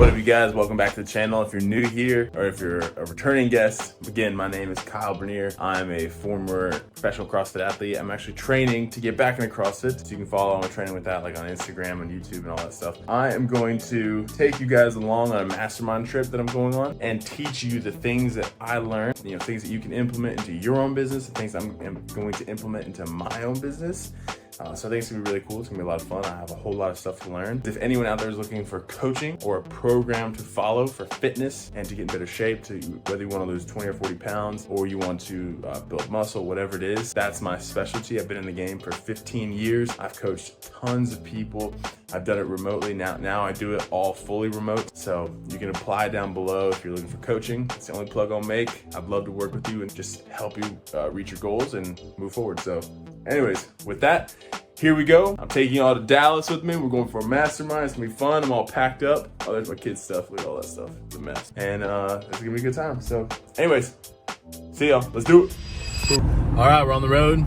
What up, you guys? Welcome back to the channel. If you're new here or if you're a returning guest, again, my name is Kyle Bernier. I'm a former professional CrossFit athlete. I'm actually training to get back into CrossFit, so you can follow my training with that, like on Instagram and YouTube and all that stuff. I am going to take you guys along on a mastermind trip that I'm going on and teach you the things that I learned, things that you can implement into your own business, and things I'm going to implement into my own business. So I think it's gonna be really cool. It's gonna be a lot of fun. I have a whole lot of stuff to learn. If anyone out there is looking for coaching or a program to follow for fitness and to get in better shape, whether you want to lose 20 or 40 pounds or you want to build muscle, whatever it is, that's my specialty. I've been in the game for 15 years. I've coached tons of people. I've done it remotely. Now I do it all fully remote. So you can apply down below if you're looking for coaching. It's the only plug I'll make. I'd love to work with you and just help you reach your goals and move forward. So anyways, with that, here we go. I'm taking y'all to Dallas with me. We're going for a mastermind. It's gonna be fun. I'm all packed up. Oh, there's my kids' stuff. Look at all that stuff. It's a mess. And it's gonna be a good time. So anyways, see y'all. Let's do it. All right, we're on the road.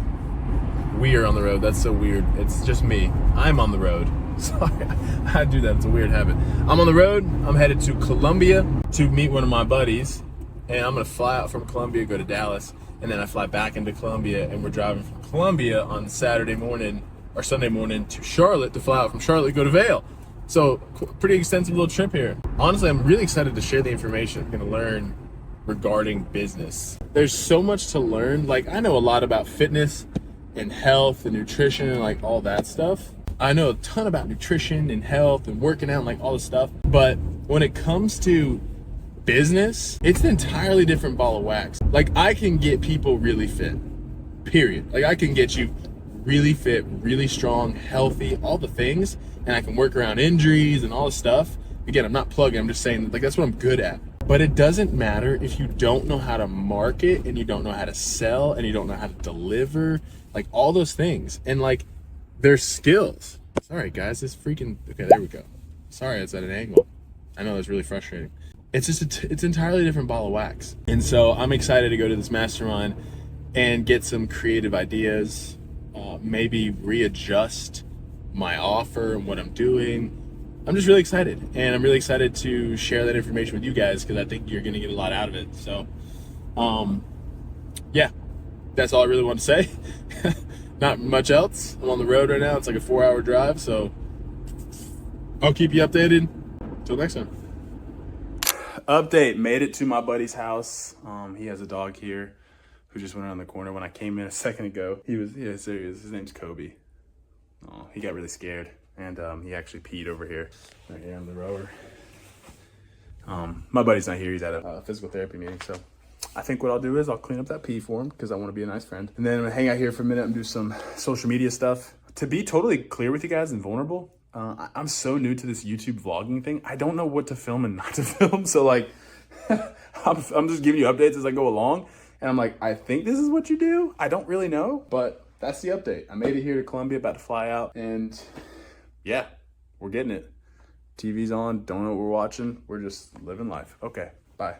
We are on the road. That's so weird. It's just me. I'm on the road. Sorry, I do that. It's a weird habit. I'm on the road. I'm headed to Columbia to meet one of my buddies. And I'm gonna fly out from Columbia, go to Dallas, and then I fly back into Columbia, and we're driving from Columbia on Saturday morning or Sunday morning to Charlotte to fly out from Charlotte, go to Vail. So pretty extensive little trip here. Honestly, I'm really excited to share the information I'm gonna learn regarding business. There's so much to learn. Like, I know a lot about fitness and health and nutrition and like all that stuff. I know a ton about nutrition and health and working out and like all this stuff. But when it comes to business, it's an entirely different ball of wax. Like, I can get people really fit, period. Like, I can get you really fit, really strong, healthy, all the things, and I can work around injuries and all this stuff. Again, I'm not plugging, I'm just saying, like, that's what I'm good at. But it doesn't matter if you don't know how to market and you don't know how to sell and you don't know how to deliver, like all those things. And like, there's skills. Sorry guys, this freaking, okay, there we go. Sorry, it's at an angle. I know, it's really frustrating. It's just, it's entirely different ball of wax. And so I'm excited to go to this mastermind and get some creative ideas, maybe readjust my offer and what I'm doing. I'm just really excited, and I'm really excited to share that information with you guys because I think you're gonna get a lot out of it. So, yeah, that's all I really want to say. Not much else. I'm on the road right now. It's like a 4-hour drive, so I'll keep you updated. Until next time. Update, made it to my buddy's house. He has a dog here who just went around the corner when I came in a second ago. Yeah, serious. His name's Kobe. Oh, he got really scared, and he actually peed over here, right here on the rower. My buddy's not here. He's at a physical therapy meeting, so I think what I'll do is I'll clean up that pee for him because I want to be a nice friend. And then I'm gonna hang out here for a minute and do some social media stuff. To be totally clear with you guys and vulnerable, I'm so new to this YouTube vlogging thing. I don't know what to film and not to film. So like, I'm just giving you updates as I go along. And I'm like, I think this is what you do. I don't really know, but that's the update. I made it here to Columbia, about to fly out. And yeah, we're getting it. TV's on, don't know what we're watching. We're just living life. Okay, bye.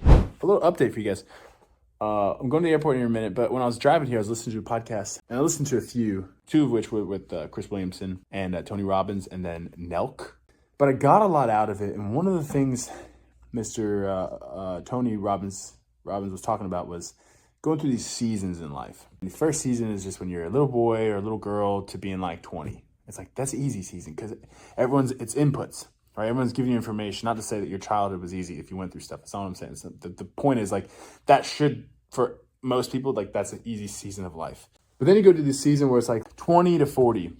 A little update for you guys. I'm going to the airport in a minute, but when I was driving here, I was listening to a podcast, and I listened to a few, two of which were with Chris Williamson and Tony Robbins, and then Nelk. But I got a lot out of it, and one of the things Mr. Tony Robbins was talking about was going through these seasons in life. And the first season is just when you're a little boy or a little girl to being like 20. It's like, that's an easy season because it's inputs. Right, everyone's giving you information. Not to say that your childhood was easy if you went through stuff. That's not what I'm saying. So the point is, like, that should, for most people, like, that's an easy season of life. But then you go to this season where it's like 20 to 40,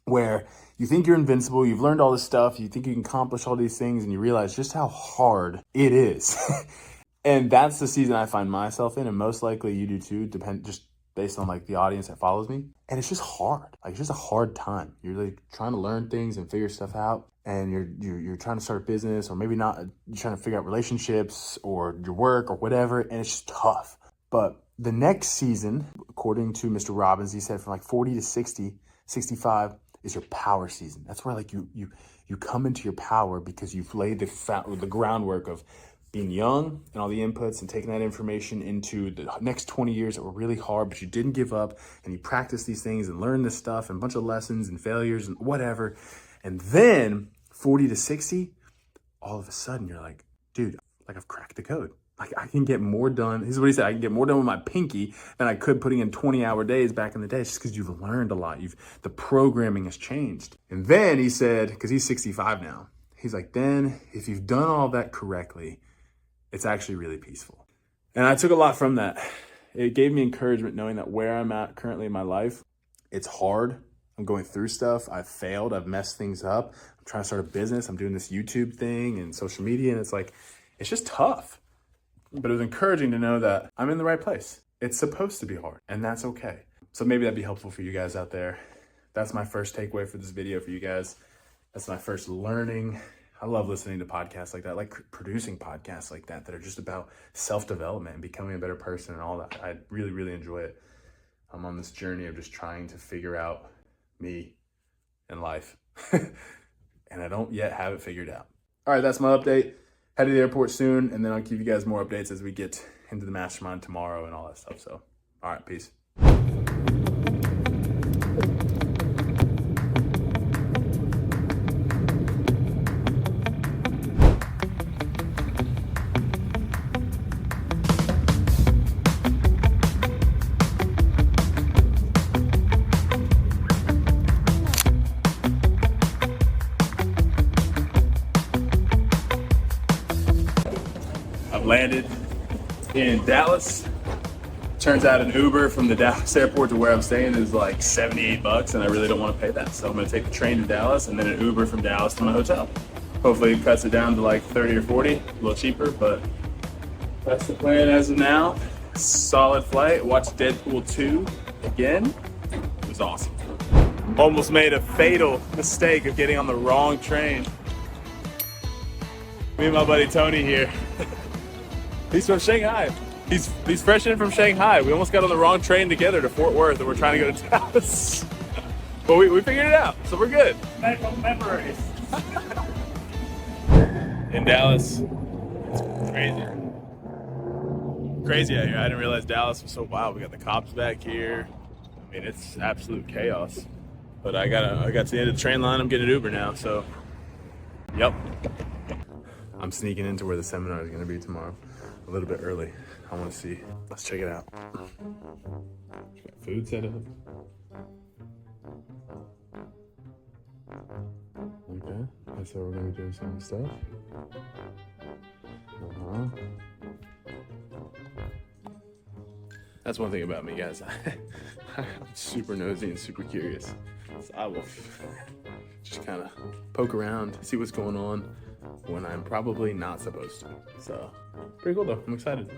where you think you're invincible, you've learned all this stuff, you think you can accomplish all these things, and you realize just how hard it is. And that's the season I find myself in, and most likely you do too, just based on like the audience that follows me. And it's just hard. Like, it's just a hard time. You're like trying to learn things and figure stuff out. And you're trying to start a business, or maybe not, you're trying to figure out relationships or your work or whatever, and it's just tough. But the next season, according to Mr. Robbins, he said from like 40 to 60, 65 is your power season. That's where like you come into your power because you've laid the groundwork of being young and all the inputs and taking that information into the next 20 years that were really hard, but you didn't give up, and you practiced these things and learned this stuff and a bunch of lessons and failures and whatever. And then 40 to 60, all of a sudden you're like, dude, like I've cracked the code. Like I can get more done. This is what he said. I can get more done with my pinky than I could putting in 20-hour days back in the day. It's just because you've learned a lot. The programming has changed. And then he said, because he's 65 now, he's like, then if you've done all that correctly, it's actually really peaceful. And I took a lot from that. It gave me encouragement knowing that where I'm at currently in my life, it's hard. I'm going through stuff. I've failed. I've messed things up. I'm trying to start a business. I'm doing this YouTube thing and social media. And it's like, it's just tough. But it was encouraging to know that I'm in the right place. It's supposed to be hard, and that's okay. So maybe that'd be helpful for you guys out there. That's my first takeaway for this video for you guys. That's my first learning. I love listening to podcasts like that, like producing podcasts like that are just about self-development and becoming a better person and all that. I really, really enjoy it. I'm on this journey of just trying to figure out me and life. And I don't yet have it figured out. All right, that's my update. Head to the airport soon, and then I'll give you guys more updates as we get into the mastermind tomorrow and all that stuff. So, all right, peace. I've landed in Dallas. Turns out an Uber from the Dallas airport to where I'm staying is like $78, and I really don't want to pay that. So I'm gonna take the train to Dallas and then an Uber from Dallas to my hotel. Hopefully it cuts it down to like 30 or 40, a little cheaper, but that's the plan as of now. Solid flight. Watched Deadpool 2 again. It was awesome. Almost made a fatal mistake of getting on the wrong train. Me and my buddy Tony here. He's from Shanghai. He's fresh in from Shanghai. We almost got on the wrong train together to Fort Worth, and we're trying to go to Dallas. But we figured it out, so we're good. Memories. In Dallas, it's crazy. Crazy out here. I didn't realize Dallas was so wild. We got the cops back here. I mean, it's absolute chaos. But I got to the end of the train line. I'm getting an Uber now, so yep. I'm sneaking into where the seminar is going to be tomorrow. A little bit early. I want to see. Let's check it out. Got food set up. Okay. So we're going to be doing some stuff. That's one thing about me, guys. I'm super nosy and super curious. So I will just kind of poke around, see what's going on when I'm probably not supposed to. So pretty cool though. I'm excited.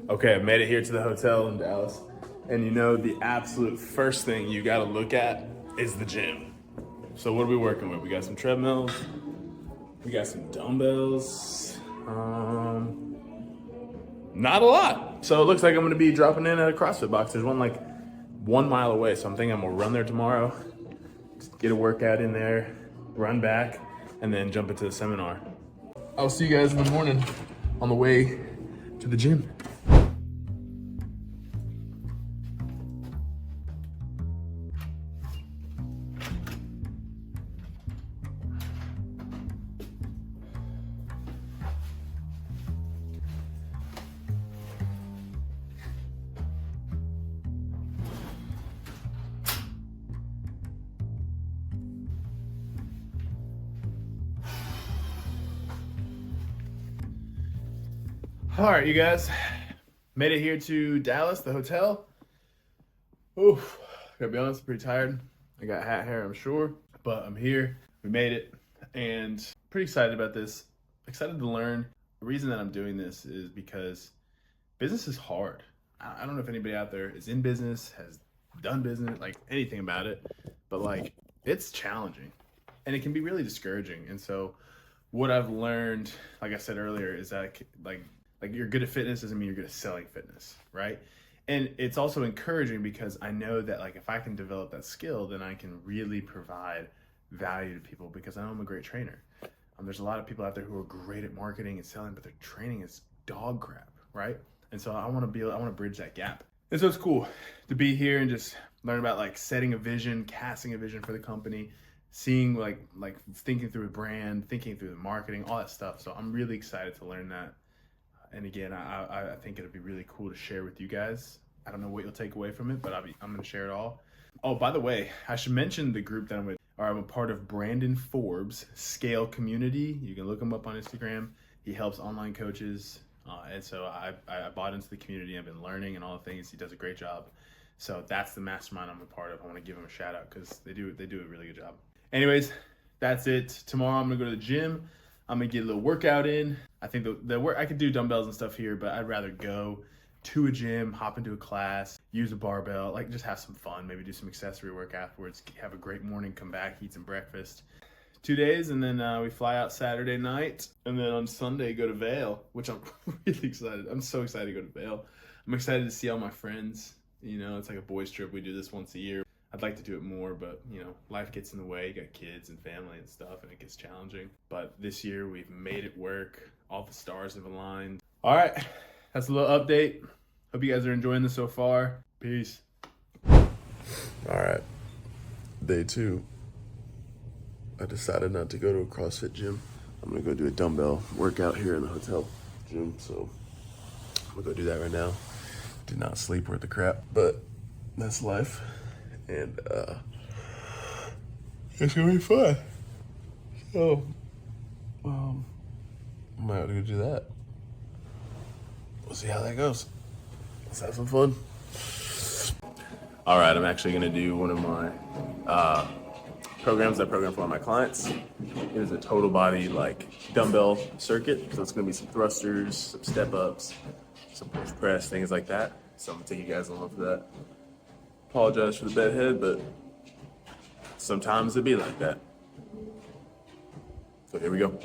Okay, I've made it here to the hotel in Dallas. And you know, the absolute first thing you gotta look at is the gym. So what are we working with? We got some treadmills. We got some dumbbells. Not a lot. So it looks like I'm gonna be dropping in at a CrossFit box. There's one like 1 mile away. So I'm thinking I'm gonna run there tomorrow, just get a workout in there, run back, and then jump into the seminar. I'll see you guys in the morning on the way to the gym. All right, you guys, made it here to Dallas, the hotel. Oof, gotta be honest, pretty tired. I got hat hair, I'm sure, but I'm here. We made it, and pretty excited about this. Excited to learn. The reason that I'm doing this is because business is hard. I don't know if anybody out there is in business, has done business, like anything about it, but like it's challenging, and it can be really discouraging. And so, what I've learned, like I said earlier, is that like you're good at fitness doesn't mean you're good at selling fitness, right? And it's also encouraging because I know that like if I can develop that skill, then I can really provide value to people because I know I'm a great trainer. There's a lot of people out there who are great at marketing and selling, but their training is dog crap, right? And so I want to bridge that gap. And so it's cool to be here and just learn about like setting a vision, casting a vision for the company, seeing like thinking through the brand, thinking through the marketing, all that stuff. So I'm really excited to learn that. And again, I think it'll be really cool to share with you guys. I don't know what you'll take away from it, but I'm going to share it all. Oh, by the way, I should mention the group that I'm with. I'm a part of Brandon Forbes Scale Community. You can look him up on Instagram. He helps online coaches. And so I bought into the community. I've been learning and all the things. He does a great job. So that's the mastermind I'm a part of. I want to give him a shout out because they do a really good job. Anyways, that's it. Tomorrow I'm going to go to the gym. I'm going to get a little workout in. I think the work, I could do dumbbells and stuff here, but I'd rather go to a gym, hop into a class, use a barbell, like just have some fun, maybe do some accessory work afterwards, have a great morning, come back, eat some breakfast. 2 days, and then we fly out Saturday night, and then on Sunday go to Vail, which I'm really excited. I'm so excited to go to Vail. I'm excited to see all my friends. You know, it's like a boys trip. We do this once a year. I'd like to do it more, but you know, life gets in the way. You got kids and family and stuff, and it gets challenging. But this year we've made it work. All the stars have aligned. All right, that's a little update. Hope you guys are enjoying this so far. Peace. All right, day 2. I decided not to go to a CrossFit gym. I'm gonna go do a dumbbell workout here in the hotel gym. So I'm gonna go do that right now. Did not sleep worth the crap, but that's life. And it's gonna be fun. So I might have to go do that. We'll see how that goes. Let's have some fun. All right, I'm actually gonna do one of my programs I program for all my clients. It is a total body like dumbbell circuit. So it's gonna be some thrusters, some step ups, some push press, things like that. So I'm gonna take you guys along for that. Apologize for the bedhead, but sometimes it be like that. So here we go.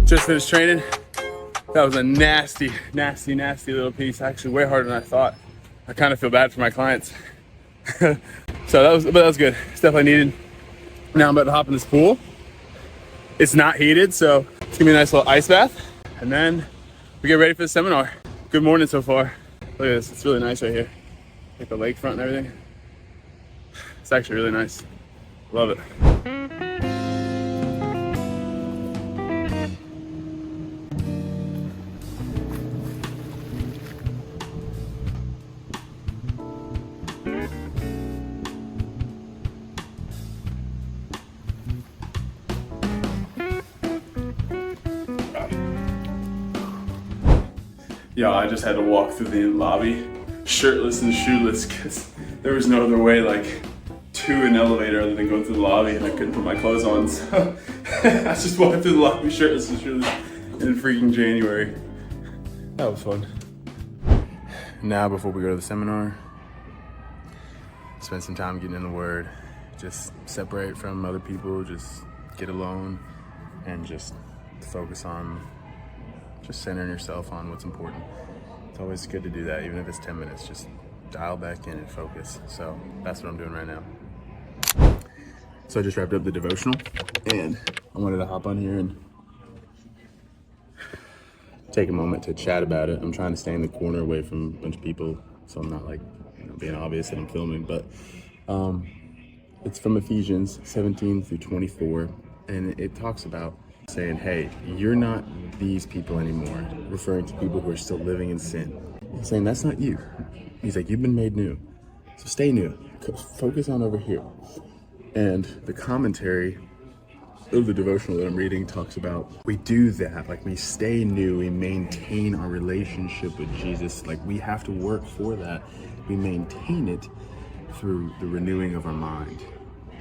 Just finished training. That was a nasty little piece. Actually, way harder than I thought. I kind of feel bad for my clients. But that was good. It's definitely needed. Now I'm about to hop in this pool. It's not heated, so it's gonna be a nice little ice bath. And then we get ready for the seminar. Good morning so far. Look at this, it's really nice right here. Like the lakefront and everything. It's actually really nice. Love it. Yeah, I just had to walk through the lobby shirtless and shoeless because there was no other way like to an elevator other than go through the lobby, and I couldn't put my clothes on, so I just walked through the lobby shirtless and shoeless in freaking January. That was fun. Now before we go to the seminar, spend some time getting in the Word, just separate from other people, just get alone and just focus on just centering yourself on what's important. It's always good to do that, even if it's 10 minutes, just dial back in and focus. So that's what I'm doing right now. So I just wrapped up the devotional and I wanted to hop on here and take a moment to chat about it. I'm trying to stay in the corner away from a bunch of people, so I'm not like, being obvious that I'm filming, but it's from Ephesians 17 through 24, and it talks about saying, hey, you're not these people anymore, referring to people who are still living in sin. He's saying that's not you. He's like, you've been made new. So stay new. Focus on over here. And the commentary of the devotional that I'm reading talks about we do that, like we stay new, we maintain our relationship with Jesus. Like we have to work for that. We maintain it through the renewing of our mind.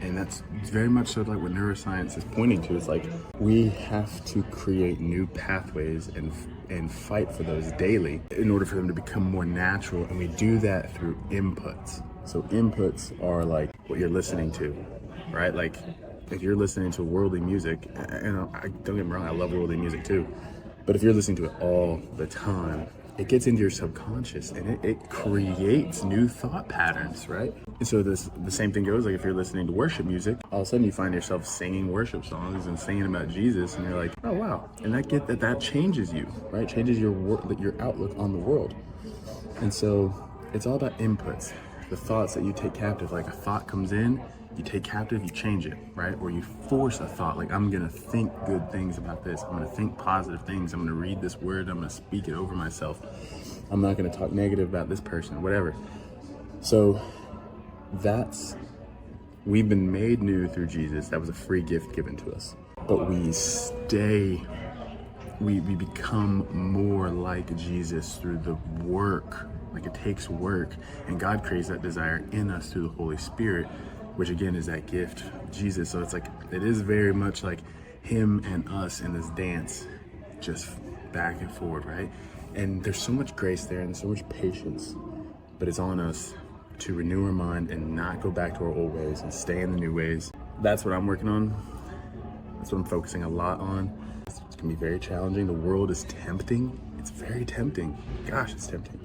And that's very much so like what neuroscience is pointing to. It's like we have to create new pathways and fight for those daily in order for them to become more natural. And we do that through inputs. So inputs are like what you're listening to, right? Like if you're listening to worldly music, and I don't get me wrong, I love worldly music too. But if you're listening to it all the time, it gets into your subconscious and it creates new thought patterns, right? And so the same thing goes, like if you're listening to worship music, all of a sudden you find yourself singing worship songs and singing about Jesus, and you're like, oh wow. And that changes you, right? Changes your outlook on the world. And so it's all about inputs, the thoughts that you take captive. Like a thought comes in, you take captive, you change it, right? Or you force a thought, like I'm gonna think good things about this. I'm gonna think positive things. I'm gonna read this word. I'm gonna speak it over myself. I'm not gonna talk negative about this person, whatever. So we've been made new through Jesus. That was a free gift given to us. But we become more like Jesus through the work. Like it takes work, and God creates that desire in us through the Holy Spirit, which again is that gift of Jesus. So it's like, it is very much like him and us in this dance, just back and forward, right? And there's so much grace there and so much patience, but it's on us to renew our mind and not go back to our old ways and stay in the new ways. That's what I'm working on. That's what I'm focusing a lot on. It's gonna be very challenging. The world is tempting. It's very tempting. Gosh, it's tempting.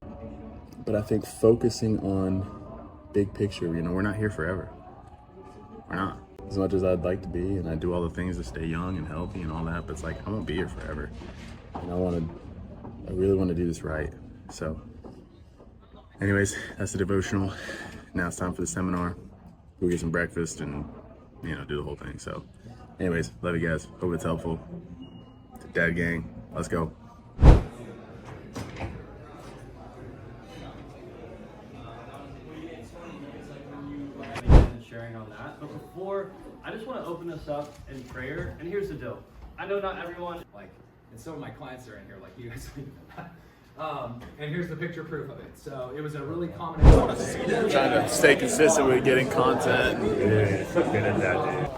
But I think focusing on big picture, we're not here forever. We're not. As much as I'd like to be, and I do all the things to stay young and healthy and all that, but it's like, I won't be here forever. And I really want to do this right. So anyways, that's the devotional. Now it's time for the seminar. Go get some breakfast and, do the whole thing. So anyways, love you guys. Hope it's helpful. Dad gang, let's go. Sharing on that, but before, I just want to open this up in prayer. And here's the deal: I know not everyone, and some of my clients are in here, like you guys. And here's the picture proof of it. So it was a really common. Trying to stay consistent with getting content. Yeah, so good at that, dude.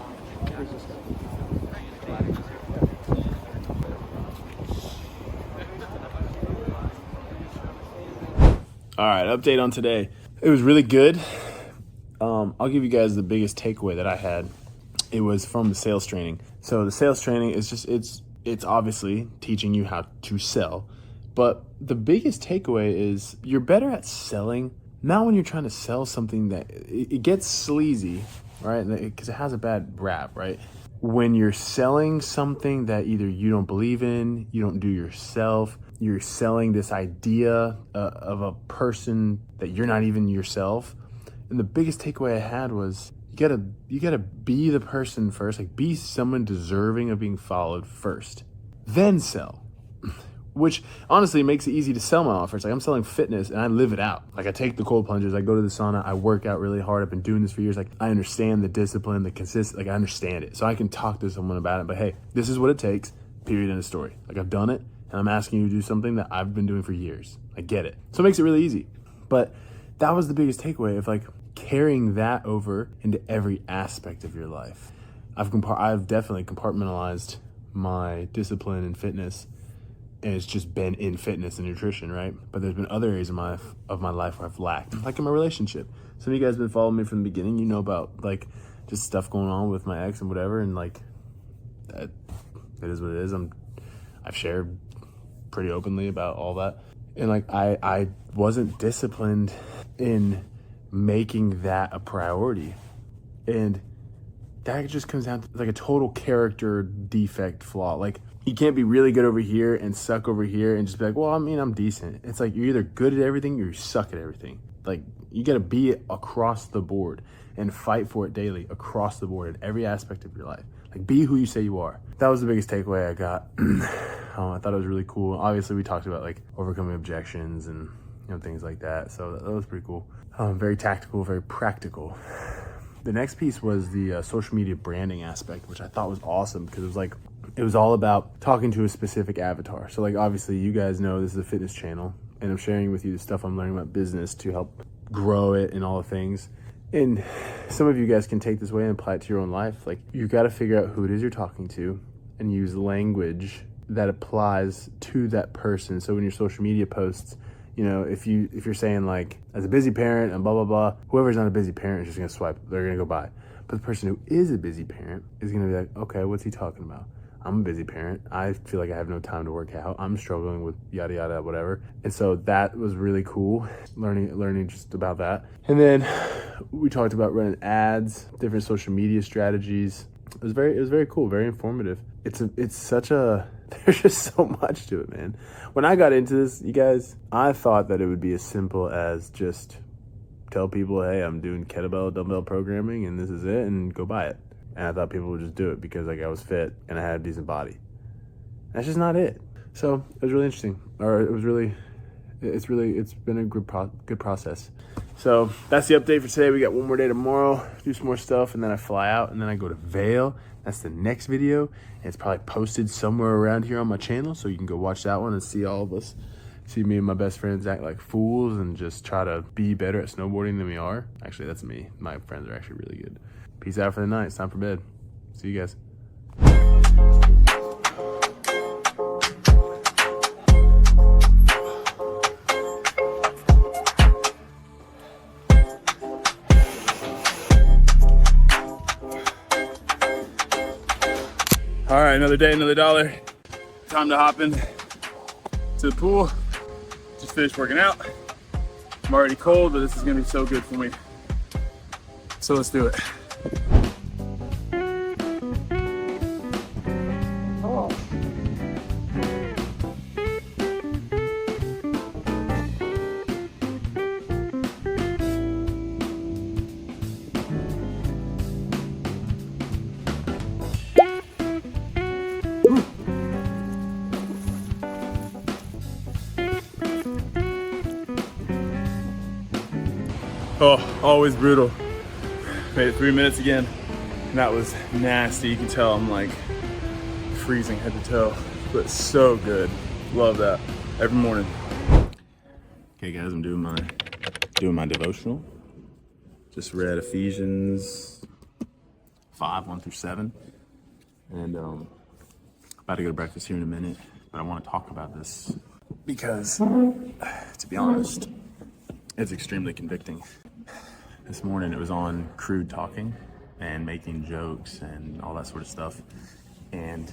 All right, update on today. It was really good. I'll give you guys the biggest takeaway that I had. It was from the sales training. So the sales training is just, it's obviously teaching you how to sell. But the biggest takeaway is you're better at selling, not when you're trying to sell something that it gets sleazy, right? Because it has a bad rap, right? When you're selling something that either you don't believe in, you don't do yourself, you're selling this idea of a person that you're not even yourself. And the biggest takeaway I had was you gotta be the person first, like be someone deserving of being followed first, then sell. Which honestly makes it easy to sell my offers. Like I'm selling fitness and I live it out. Like I take the cold plunges, I go to the sauna, I work out really hard. I've been doing this for years. Like I understand the discipline, the consistency, like I understand it. So I can talk to someone about it, but hey, this is what it takes, period, end of story. Like I've done it and I'm asking you to do something that I've been doing for years. I get it. So it makes it really easy. But that was the biggest takeaway of carrying that over into every aspect of your life. I've definitely compartmentalized my discipline and fitness, and it's just been in fitness and nutrition, right? But there's been other areas of my life where I've lacked, like in my relationship. Some of you guys have been following me from the beginning. You know about just stuff going on with my ex and whatever, and that it is what it is. I've shared pretty openly about all that, and I wasn't disciplined in making that a priority, and that just comes down to a total character defect flaw. You can't be really good over here and suck over here and just be well, I'm decent. It's you're either good at everything or you suck at everything. You got to be it across the board and fight for it daily across the board in every aspect of your life. Be who you say you are. That was the biggest takeaway I got. I thought it was really cool. Obviously we talked about overcoming objections and things like that. So that was pretty cool. Very tactical, very practical. The next piece was the social media branding aspect, which I thought was awesome because it was all about talking to a specific avatar. So obviously you guys know this is a fitness channel and I'm sharing with you the stuff I'm learning about business to help grow it and all the things. And some of you guys can take this way and apply it to your own life. You got to figure out who it is you're talking to and use language that applies to that person. So when your social media posts, if you're saying as a busy parent and blah, blah, blah, whoever's not a busy parent is just going to swipe. They're going to go by. But the person who is a busy parent is going to be okay, what's he talking about? I'm a busy parent. I feel like I have no time to work out. I'm struggling with yada yada whatever. And so that was really cool, learning just about that. And then we talked about running ads, different social media strategies. It was very cool, very informative. It's such a there's just so much to it, man. When I got into this, you guys, I thought that it would be as simple as just tell people, hey, I'm doing kettlebell dumbbell programming and this is it, and go buy it. And I thought people would just do it because like I was fit and I had a decent body. That's just not it. So it was really interesting. It's been a good process. So that's the update for today. We got one more day tomorrow, do some more stuff, and then I fly out, and then I go to Vail. That's the next video. And it's probably posted somewhere around here on my channel, so you can go watch that one and see all of us. See me and my best friends act like fools and just try to be better at snowboarding than we are. Actually, that's me. My friends are actually really good. Peace out for the night. It's time for bed. See you guys. All right, another day, another dollar. Time to hop in to the pool. Just finished working out. I'm already cold, but this is gonna be so good for me. So let's do it. Oh, always brutal. Made it 3 minutes again. And that was nasty. You can tell I'm like freezing head to toe, but so good. Love that every morning. Okay guys, I'm doing my devotional. Just read Ephesians 5, 1-7. And about to go to breakfast here in a minute, but I want to talk about this because, to be honest, it's extremely convicting. This morning it was on crude talking and making jokes and all that sort of stuff. And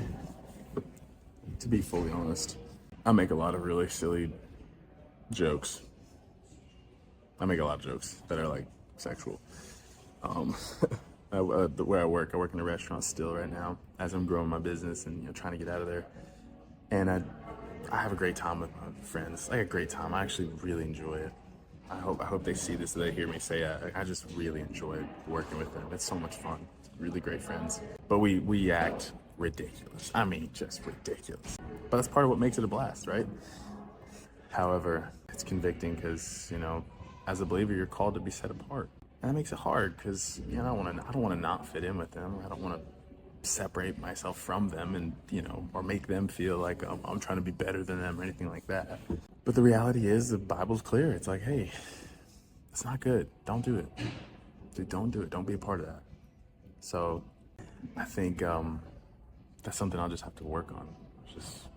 to be fully honest, I make a lot of really silly jokes. I make a lot of jokes that are like sexual. Where I work in a restaurant still right now as I'm growing my business and trying to get out of there. And I have a great time with my friends. Like a great time. I actually really enjoy it. I hope they see this, so they hear me say I just really enjoy working with them. It's so much fun. Really great friends. But we act ridiculous. I mean, just ridiculous. But that's part of what makes it a blast, right? However, it's convicting because, as a believer, you're called to be set apart. And that makes it hard because, I don't want to not fit in with them. I don't want to separate myself from them and, or make them feel like I'm trying to be better than them or anything like that. But the reality is the Bible's clear. It's like, hey, it's not good. Don't do it. Dude, don't do it. Don't be a part of that. So I think that's something I'll just have to work on. Just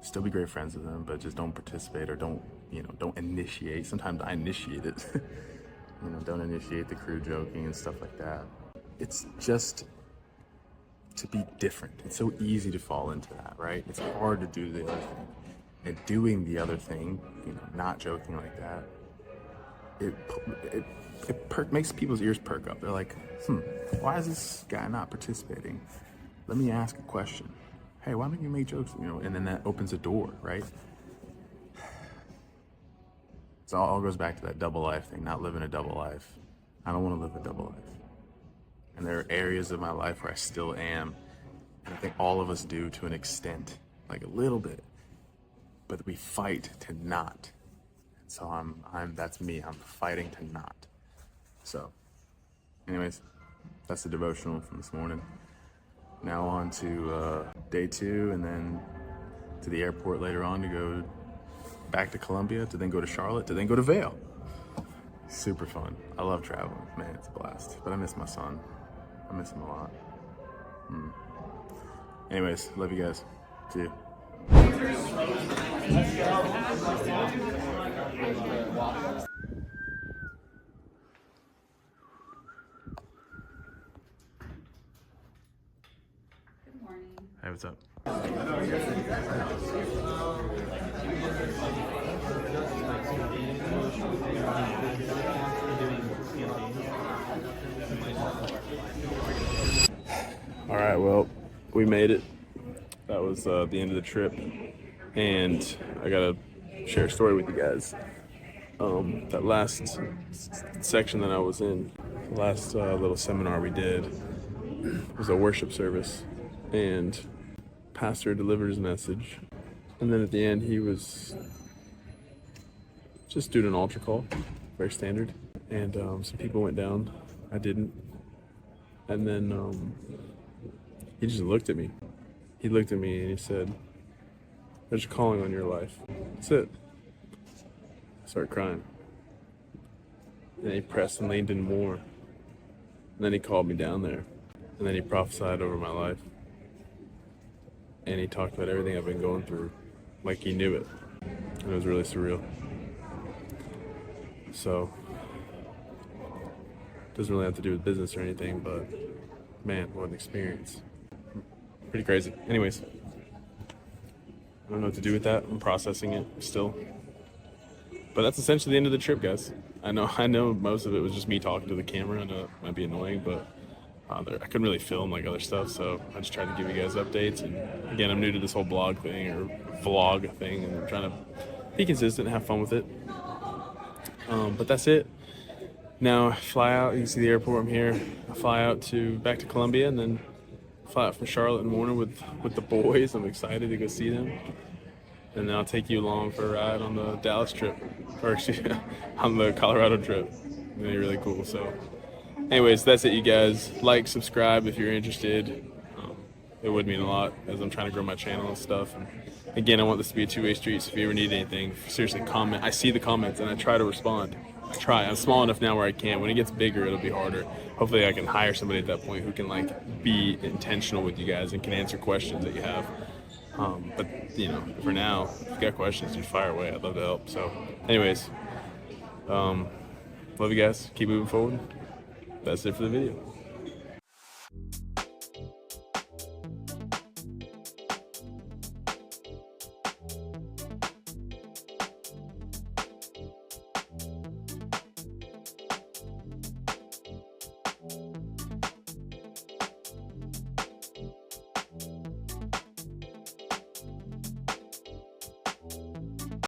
still be great friends with them, but just don't participate or don't initiate. Sometimes I initiate it. Don't initiate the crude joking and stuff like that. It's just to be different. It's so easy to fall into that, right? It's hard to do the other thing. And doing the other thing, not joking like that, it makes people's ears perk up. They're like, why is this guy not participating? Let me ask a question. Hey, why don't you make jokes? And then that opens a door, right? So it all goes back to that double life thing, not living a double life. I don't want to live a double life. And there are areas of my life where I still am. And I think all of us do to an extent, like a little bit. But we fight to not. So that's me. I'm fighting to not. So, anyways, that's the devotional from this morning. Now on to day 2, and then to the airport later on to go back to Columbia, to then go to Charlotte, to then go to Vail. Super fun. I love traveling. Man, it's a blast. But I miss my son. I miss him a lot. Anyways, love you guys. See you. Good morning. Hey, what's up? All right, well, we made it. That was the end of the trip, and I gotta share a story with you guys. That last section that I was in, the last little seminar we did, was a worship service, and pastor delivered his message, and then at the end he was just doing an altar call, very standard, and some people went down. I didn't, and then he just looked at me. He looked at me and he said, "There's a calling on your life." That's it. I started crying. And he pressed and leaned in more. And then he called me down there. And then he prophesied over my life. And he talked about everything I've been going through, like he knew it. And it was really surreal. So, doesn't really have to do with business or anything, but man, what an experience. Pretty crazy. Anyways, I don't know what to do with that. I'm processing it still. But that's essentially the end of the trip, guys. I know most of it was just me talking to the camera. I know it might be annoying, but I couldn't really film like other stuff, so I just tried to give you guys updates. And again, I'm new to this whole blog thing or vlog thing, and I'm trying to be consistent and have fun with it. But that's it. Now I fly out. You can see the airport. I'm here. I fly out back to Columbia, and then fly out from Charlotte in the morning with the boys. I'm excited to go see them. And then I'll take you along for a ride on the Dallas trip, or excuse me, on the Colorado trip. It'll be really cool. So anyways, that's it, you guys. Like, subscribe if you're interested. It would mean a lot as I'm trying to grow my channel and stuff. And again, I want this to be a two-way street, so if you ever need anything, seriously, comment. I see the comments and I try to respond. I'm small enough now where I can. When it gets bigger, it'll be harder. Hopefully I can hire somebody at that point who can be intentional with you guys and can answer questions that you have. But for now, if you got questions, just fire away. I'd love to help. So anyways, love you guys. Keep moving forward. That's it for the video.